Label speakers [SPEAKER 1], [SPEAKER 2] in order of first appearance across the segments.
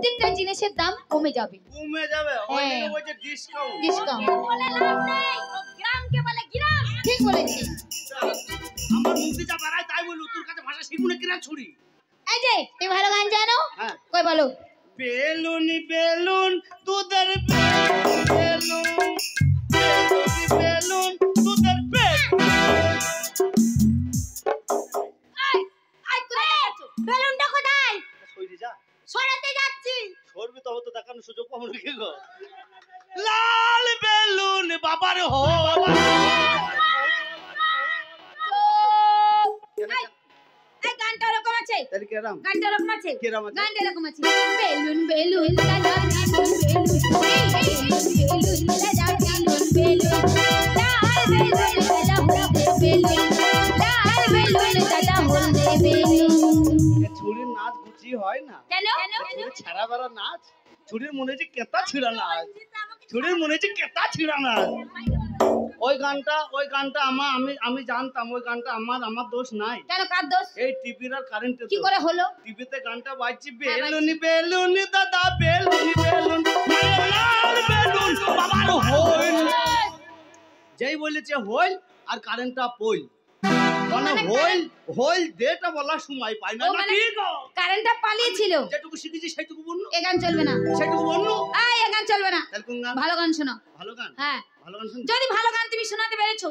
[SPEAKER 1] প্রত্যেকটা জিনিসের দাম কমে যাবে।
[SPEAKER 2] কমে যাবে ওই যে ডিসকাউন্ট।
[SPEAKER 1] ডিসকাউন্ট
[SPEAKER 3] বলে লাভ নেই, ও গ্রামকে বলে গ্রাম।
[SPEAKER 1] ঠিক বলেছিস।
[SPEAKER 2] আমার মুখে যা বাড়ায় তাই বলি, তোর কাছে ভাষা শিখুনে কিরা ছুরি।
[SPEAKER 1] এই যে তুমি ভালো গান জানো?
[SPEAKER 2] হ্যাঁ
[SPEAKER 1] কই বলো।
[SPEAKER 2] বেলুন বেলুন তোদের বেলুন বেলুন তোদের
[SPEAKER 3] বেলুনটা কোথায়?
[SPEAKER 2] সইরে যা।
[SPEAKER 3] সরাতে যাচ্ছি।
[SPEAKER 2] সরবি তবে তো দেখানোর সুযোগ পাবো না কি গো। লাল বেলুন বাবার হো।
[SPEAKER 3] এই গানটা এরকম আছে।
[SPEAKER 2] তাহলে কি রাম?
[SPEAKER 3] গানটা এরকম আছে।
[SPEAKER 2] কি রাম আছে?
[SPEAKER 3] গানটা এরকম আছে।
[SPEAKER 1] বেলুন বেলুন দাদা বেলুন বেলুন দাদা বেলুন বেলুন লাল বেলুন দাদা হলদে বেলুন লাল বেলুন দাদা হলদে বেলুন।
[SPEAKER 2] ছুরির নাচ গুচি হয় না।
[SPEAKER 3] কেন?
[SPEAKER 2] ছাড়া বেড়া নাচ। ছুরির মনে হচ্ছে কেতা ছিড়া নাচ। ছুরির মনে হচ্ছে কেতা ছিড়া নাচ। ওই গানটা আমি জানতাম। ওই গানটা আমার দোষ নাই।
[SPEAKER 1] কেন কার দোষ?
[SPEAKER 2] এই টিভির আর কারেন্টের
[SPEAKER 1] কি করে হলো?
[SPEAKER 2] টিভিতে গানটা বাজছে বেলুন বেলুন দাদা বেলুন বেলুন লাল বেলুন বাবার হইল। যেই বলেছে হইল আর কারেন্টটা পইল। মানে হইল দেটা বলার সময় পাই না। ঠিক
[SPEAKER 1] কারেন্টটা পালিয়েছিল।
[SPEAKER 2] যেটুকু শিখেছি সেটুকু বললো।
[SPEAKER 1] এ গান চলবে না।
[SPEAKER 2] সেটুকু বললো।
[SPEAKER 1] এই এ গান চলবে না।
[SPEAKER 2] তাহলে কোন গান?
[SPEAKER 1] ভালো গান শোনো।
[SPEAKER 2] ভালো গান?
[SPEAKER 1] হ্যাঁ
[SPEAKER 2] ভালো গান শুন।
[SPEAKER 1] যদি ভালো গান তুমি শোনাতে পেরেছো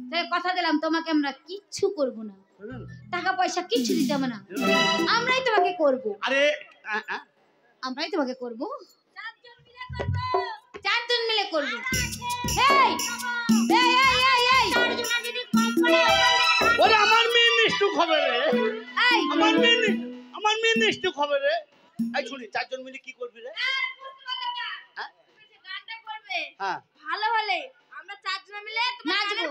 [SPEAKER 1] তাহলে কথা দিলাম তোমাকে আমরা কিচ্ছু করব না। টাকা পয়সা কিচ্ছু দিতে হবে না। আমরাই তোমাকে করব।
[SPEAKER 2] আরে
[SPEAKER 1] আমরাই তোমাকে করব। চারজন মিলে করব। এই এই এই এই
[SPEAKER 3] চারজন যদি কম করে
[SPEAKER 2] ওরে আমার মেয়ে নিষ্ঠু খবর রে।
[SPEAKER 1] এই
[SPEAKER 2] আমার মেয়ে নিষ্ঠু খবর রে। এই শুনি চারজন মিলে কি করবি রে? হ্যাঁ
[SPEAKER 3] গানটা করবে।
[SPEAKER 2] হ্যাঁ
[SPEAKER 3] ভালো হলে আমরা চারজন মিলে তোমার গানের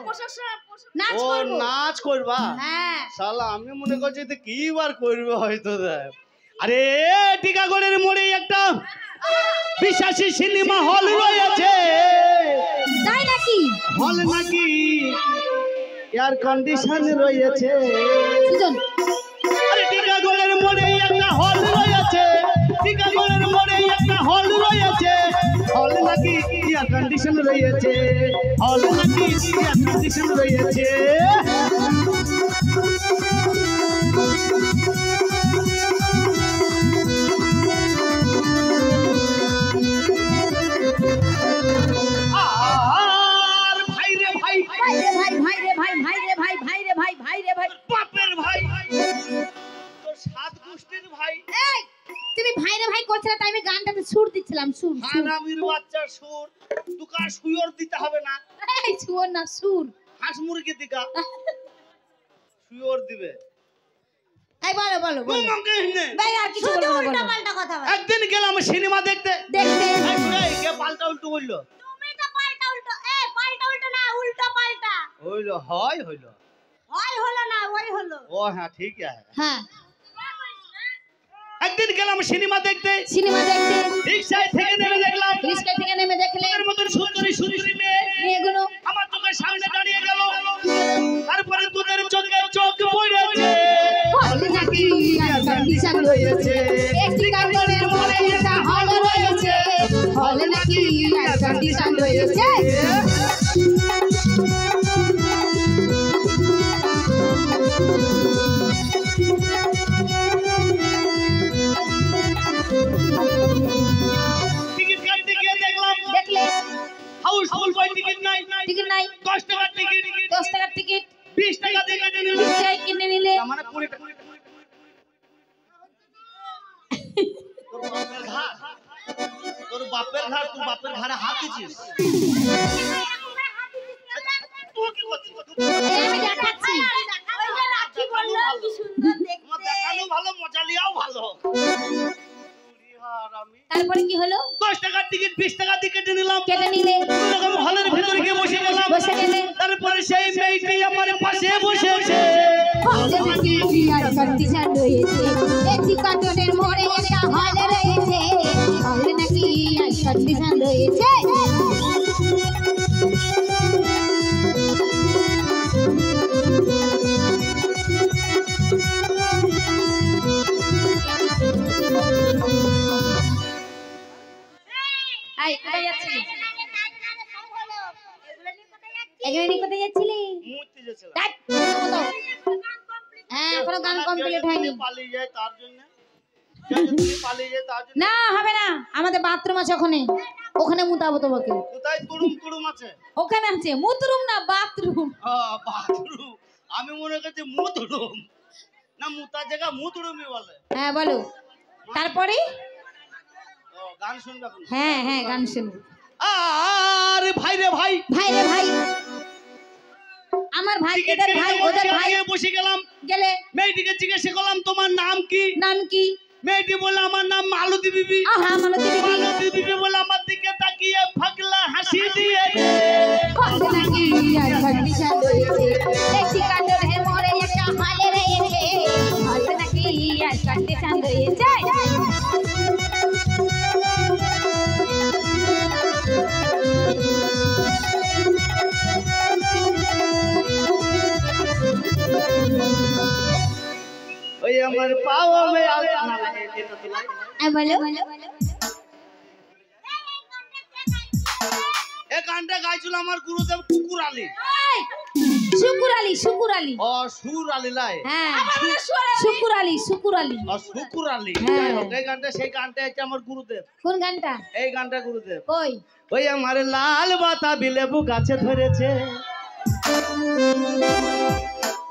[SPEAKER 1] নাচ
[SPEAKER 2] ও
[SPEAKER 1] করব।
[SPEAKER 2] নাচ করবা?
[SPEAKER 1] হ্যাঁ
[SPEAKER 2] শালা আমি মনে করছি তো কি বার করবে হয়তো দেখ। আরে টিকাগড়ের মোড়ে একটা বিশ্বাসী সিনেমা হল রয়েছে।
[SPEAKER 1] তাই নাকি?
[SPEAKER 2] হল নাকি এয়ার কন্ডিশন রয়েছে।
[SPEAKER 1] সুজন
[SPEAKER 2] আরে টিকাগড়ের মোড়ে একটা হল রয়েছে। টিকাগড়ের মোড়ে একটা হল রয়েছে। হল নাকি এয়ার কন্ডিশন রয়েছে। হল নাকি এয়ার কন্ডিশন রয়েছে। আর ভাই রে ভাই
[SPEAKER 1] ভাই রে ভাই ভাই রে ভাই ভাই রে ভাই ভাই রে ভাই ভাই রে ভাই
[SPEAKER 2] বাপের ভাই তোর সাত গোষ্ঠীর ভাই।
[SPEAKER 1] এই তুমি ভাই রে ভাই করছিলে তাই আমি গানটাতে সুর দিচ্ছিলাম। সুর সুর
[SPEAKER 2] হারামির বাচ্চা সুর। দুকা সুয়র দিতে হবে না।
[SPEAKER 1] এই সুর না সুর।
[SPEAKER 2] হাঁস মুরগি দিকা সুয়র দিবে।
[SPEAKER 1] এই বলো বলো বলো।
[SPEAKER 2] তোমাকে হিনে
[SPEAKER 1] ভাই আর কিছু বলবো না, বলো।
[SPEAKER 3] পাল্টা কথা বলে।
[SPEAKER 2] একদিন গেলাম সিনেমা দেখতে।
[SPEAKER 1] দেখতে
[SPEAKER 2] এই কে পাল্টা উল্টো বললো?
[SPEAKER 3] তুমি তো পাল্টা উল্টো। পাল্টা উল্টো না, উল্টো পাল্টা।
[SPEAKER 2] হইলো হয় হইলো।
[SPEAKER 3] হয় হলো না, ওই হলো।
[SPEAKER 2] ও হ্যাঁ ঠিক আছে।
[SPEAKER 1] হ্যাঁ
[SPEAKER 2] একদিন গেলাম সিনেমা দেখতে।
[SPEAKER 1] সিনেমা দেখতে
[SPEAKER 2] রিক্সায় থেকে নেমে দেখলাম
[SPEAKER 1] রিস্কা থেকে নেমে দেখলে
[SPEAKER 2] এর মতন সুন্দরী সুন্দরী মেয়ে
[SPEAKER 1] মেয়েগুলো
[SPEAKER 2] আমার চোখের সামনে দাঁড়িয়ে গেল। তারপরে তোদের চোখে চোখ পড়েছে।
[SPEAKER 1] হল নাকি এয়ার কন্ডিশন রয়েছে। একটি কাগজের মোড়ে একটা হল রয়েছে। হল নাকি এয়ার কন্ডিশন রয়েছে।
[SPEAKER 2] টিকিট কাটতে গিয়ে দেখলাম
[SPEAKER 1] দেখলে
[SPEAKER 2] হাউসফুল বই টিকিট নাই।
[SPEAKER 1] টিকিট নাই।
[SPEAKER 2] 10 টাকার টিকিট
[SPEAKER 1] 10 টাকার টিকিট
[SPEAKER 2] 20 টাকা দিয়ে কেটে নিল।
[SPEAKER 1] 20 টাকায় কিনে নিলে
[SPEAKER 2] মানে 20 টাকা। তোর বাপের ঘর তুই বাপের ঘরে হাত দিছিস। তুই কি করছিস?
[SPEAKER 1] এই আমি দেখাচ্ছি।
[SPEAKER 3] ওই যে রাখি বললো কি সুন্দর
[SPEAKER 2] আমার
[SPEAKER 3] দেখতে।
[SPEAKER 2] দেখানো ভালো মজা লিয়াও ভালো।
[SPEAKER 1] তারপরে কি হলো?
[SPEAKER 2] 10 টাকার টিকিট 20 টাকা দিয়ে কেটে নিলাম।
[SPEAKER 1] কেটে নিলে
[SPEAKER 2] এরকম হলের ভিতরে গিয়ে বসে গেলাম।
[SPEAKER 1] বসে গেলে
[SPEAKER 2] তারপরে সেই মেয়েটি আমার পাশে বসেছে।
[SPEAKER 1] হল নাকি এয়ার কন্ডিশন রয়েছে। একটি কাগজের মোড়ে একটা হল রয়েছে। হল নাকি এয়ার কন্ডিশন রয়েছে। আই কোথায় যাচ্ছিলি এখানে নিয়ে কোথায় যাচ্ছিলি
[SPEAKER 2] মুতি যাচ্ছিলাম
[SPEAKER 1] দেখ হ্যাঁ এখনো গান কমপ্লিট হয়নি
[SPEAKER 2] পালিয়ে যায় তার জন্য যদি পালিয়ে যায় তার জন্য
[SPEAKER 1] না হবে না আমাদের বাথরুম আছে ওখানে ওখানে মুতাবো তোমাকে
[SPEAKER 2] কোথায় তুড়ুম তুড়ুম আছে
[SPEAKER 1] ওখানে আছে মুতরুম না বাথরুম
[SPEAKER 2] বাথরুম আমি মনে করছি মুতুড়ুম না মুতার জায়গা মুতুড়ুমই বলে
[SPEAKER 1] হ্যাঁ বলো তারপরে
[SPEAKER 2] গান শুনবে এখন
[SPEAKER 1] হ্যাঁ হ্যাঁ গান শুনবো
[SPEAKER 2] আরে ভাই রে ভাই
[SPEAKER 1] ভাই রে ভাই আমার ভাই এদের ভাই ওদের ভাই
[SPEAKER 2] বসে গেলাম
[SPEAKER 1] গেলে
[SPEAKER 2] মেয়েটিকে জিজ্ঞাসা করলাম তোমার নাম কি
[SPEAKER 1] নাম কি
[SPEAKER 2] মেয়েটি বলে আমার নাম মালতী বিবি
[SPEAKER 1] আহা মালতী বিবি
[SPEAKER 2] মালতী বিবি বলে আমার দিকে তাকিয়ে ফাগলা হাসি দিয়ে
[SPEAKER 1] কত নাকি আর ঘটি সাদয়েছে দেখি কাটরে মোরে একটা হালে রয়েছে কত নাকি আর ঘটি সাদয়েছে
[SPEAKER 2] ওই আমার পাও মে আলতা না লাগে এটা তো লাগে
[SPEAKER 1] বলো
[SPEAKER 2] এই গানটা গাইছিল আমার গুরুদেব কুকুর আলী
[SPEAKER 1] শুকুর আলী শুকুর আলী
[SPEAKER 2] ও সুর আলী লাই
[SPEAKER 1] হ্যাঁ শুকুর আলী শুকুর আলী
[SPEAKER 2] ও শুকুর আলী
[SPEAKER 1] হ্যাঁ।
[SPEAKER 2] এই গানটা সেই গানটা হচ্ছে আমার গুরুদেব
[SPEAKER 1] কোন গানটা
[SPEAKER 2] এই গানটা গুরুদেব
[SPEAKER 1] কই
[SPEAKER 2] ওই আমার লাল বাতাবি লেবু গাছে ধরেছে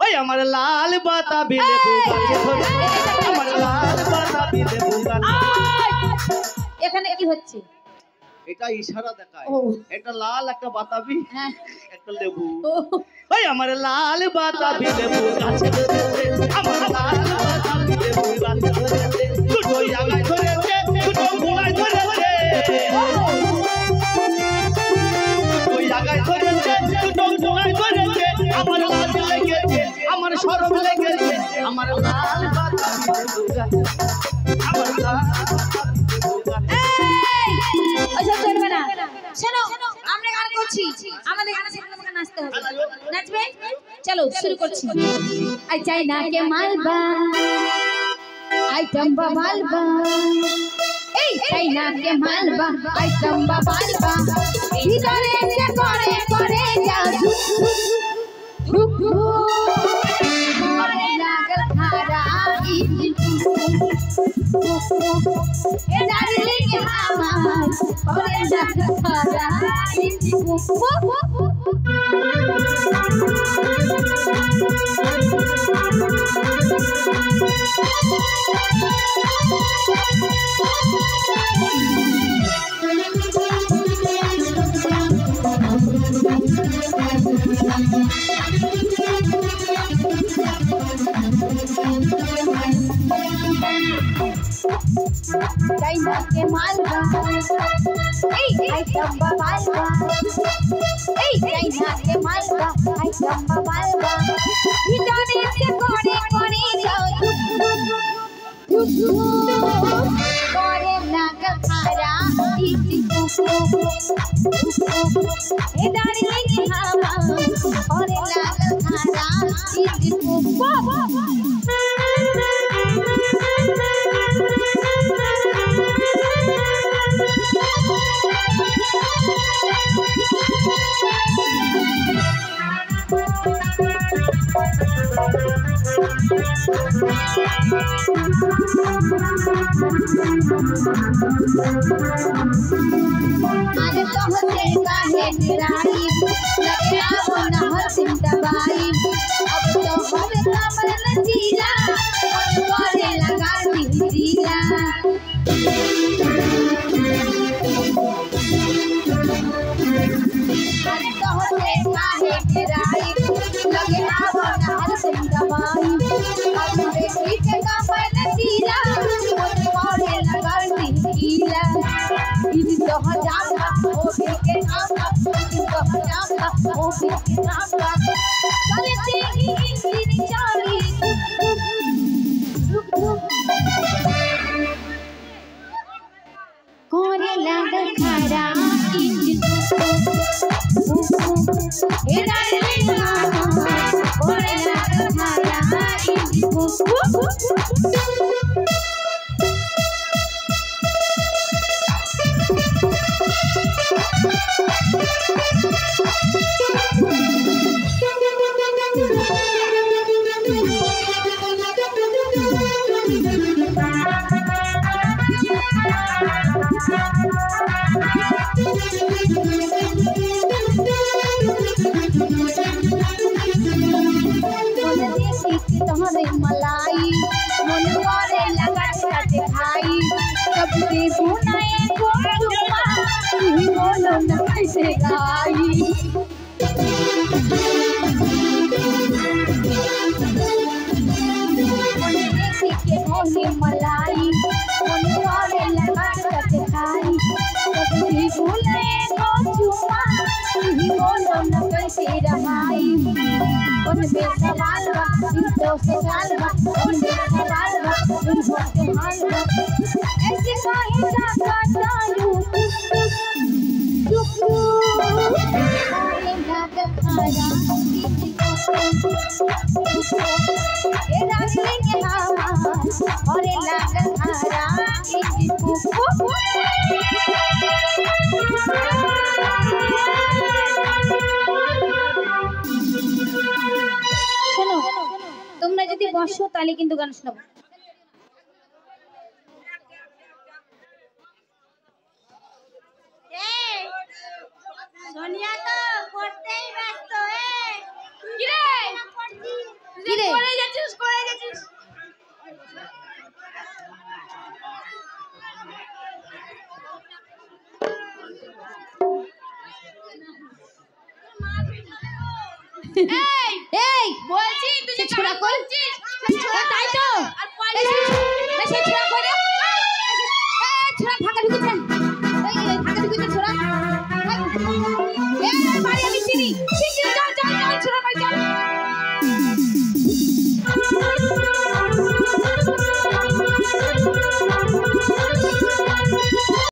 [SPEAKER 2] ওই আমার লাল বাতাবি লেবু গাছে ধরেছে আমার লাল বাতাবি লেবু গাছে
[SPEAKER 1] এখানে কি হচ্ছে
[SPEAKER 2] এটা ইশারা দেখায়
[SPEAKER 1] ও।
[SPEAKER 2] একটা লাল একটা বাতাবি
[SPEAKER 1] হ্যাঁ
[SPEAKER 2] একটা লেবু
[SPEAKER 1] ও
[SPEAKER 2] ওই আমার লাল বাতাবি লেবু গাছে ধরেছে আমার লাল বাতাবি লেবু গাছে ধরেছে দুটো আগায় ধরেছে দুটো গোড়ায় ধরেছে ওই আগায় ধরেছে দুটো গোড়ায় ধরেছে আমার লাল লেগেছে আমার শরম লেগেছে আমার লাল বাতাবি লেবু গাছে আমার লাল বাতাবি লেবু গাছে
[SPEAKER 1] ওসব চলবে না শোনো আমরা গান করছি আমাদের গান শিখতে আমাকে নাচতে হবে নাচবে চলো শুরু করছি আই চাই না কে মালবা আই তম্বা মালবা এই চাই না কে মালবা আই তম্বা মালবা ভিতরে এসে করে করে যাও ধুক করে লাগল খারা এ ডার্লিং আমার করে লাগল খারা China ke malba, hey, I tamba malba, hey, China ke malba, I tamba malba. Hitone se kore jao, kore laga khara, iti kuku, hey darling hama, kore laga khara, iti kuku. अरे तो होते काहे निराई लगे आओ न हो SIM दबाई अब तो होवे कमर नचीला करे लगा दिला अरे तो होते काहे निराई लगे आओ न हो सिम दबाई अब बेटी के कमर नचीला करे लगा दिला इन तो हजारा ओ के नाम इन तो हजारा ओ के नाम चले तेरी इन चारी कोरे लागल खारा इन ए डार्लिंग कोरे लागल खारा इन तोहरे मलाई मन करे लगा के खाई कब के बुनाए को चुमा तू बोलो न कैसे गाई के तोहरे मलाई मन करे लगा के खाई कब के बुनाए को चुमा तू बोलो न कैसे रहाई उन बेसवाल बा तो सवाल बा उन बेसवाल बा उन सवाल बा ऐसे काहे का बताऊं टुकटुक अरे लाग खाया ए रास्ते के हवा अरे लाग खाया শোনো তোমরা যদি বসো তাহলে কিন্তু গান শোনাবো
[SPEAKER 3] সোনিয়া তো পড়তেই ব্যস্ত
[SPEAKER 1] কি রে
[SPEAKER 3] করে যাচ্ছিস
[SPEAKER 1] এই বলছি তুই ছোড়া করছিস তাই তো আর বেশি ছোড়া করে এই ছোড়া ফাঁকা ঢুকেছে এই ফাঁকা ঢুকেছে ছোড়া এই বাড়ি আমি চিনি